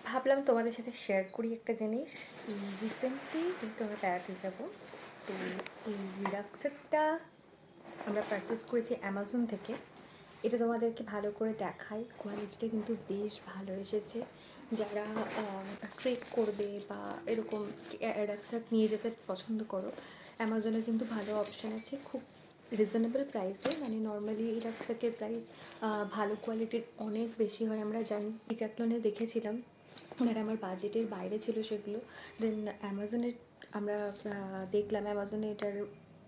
ভাবলাম তোমাদের সাথে শেয়ার করি একটা জিনিস। রিসেন্টলি যেহেতু আমরা বেড়াতে যাবো, তো এই রিডাক্সারটা আমরা পারচেস করেছি অ্যামাজন থেকে। এটা তোমাদেরকে ভালো করে দেখাই, কোয়ালিটিটা কিন্তু বেশ ভালো এসেছে। যারা ট্রেক করবে বা এরকম রিডাক্সার নিয়ে যেতে পছন্দ করো, অ্যামাজনে কিন্তু ভালো অপশান আছে, খুব রিজনেবল প্রাইসে। মানে নর্মালি এই রাক্সাকের প্রাইস ভালো কোয়ালিটির অনেক বেশি হয়, আমরা জানি। ডিক্যাথলনে দেখেছিলাম, আর আমার বাজেটের বাইরে ছিল সেগুলো। দেন অ্যামাজনে আমরা দেখলাম, অ্যামাজনে এটার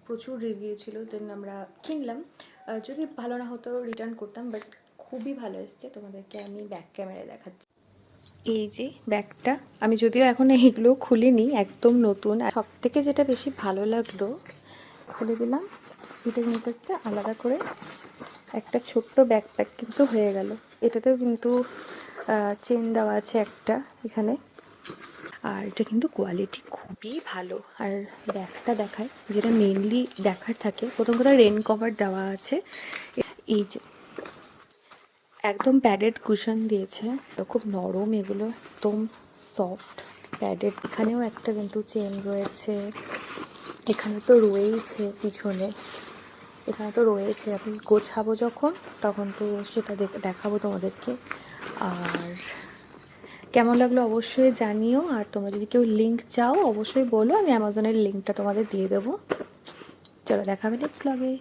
প্রচুর রিভিউ ছিল, দেন আমরা কিনলাম। যদি ভালো না হতো রিটার্ন করতাম, বাট খুবই ভালো এসছে। তোমাদেরকে আমি ব্যাক ক্যামেরায় দেখাচ্ছি। এই যে ব্যাগটা, আমি যদিও এখন এগুলো খুলিনি, একদম নতুন। আর সব থেকে যেটা বেশি ভালো লাগলো, খুলে দিলাম, এটা কিন্তু একটা আলাদা করে একটা ছোট্ট ব্যাকপ্যাক কিন্তু হয়ে গেল। এটাতেও কিন্তু চেন দেওয়া আছে একটা এখানে, আর এটা কিন্তু কোয়ালিটি খুবই ভালো। আর ব্যাগটা দেখায়, যেটা মেনলি দেখার থাকে, প্রথম কথা রেন কভার দেওয়া আছে। এই যে একদম প্যাডেড কুশন দিয়েছে, খুব নরম, এগুলো একদম সফট প্যাডেড। এখানেও একটা কিন্তু চেন রয়েছে, এখানে তো রয়েছে পিছনে, এখানে তো রয়েছে। আমি গোছাবো যখন, তখন তো সেটা দেখাবো তোমাদেরকে। আর কেমন লাগলো অবশ্যই জানিও। আর তোমরা যদি কেউ লিঙ্ক চাও অবশ্যই বলো, আমি অ্যামাজনের লিঙ্কটা তোমাদের দিয়ে দেবো। চলো, দেখাবে নেক্সট ব্লগে।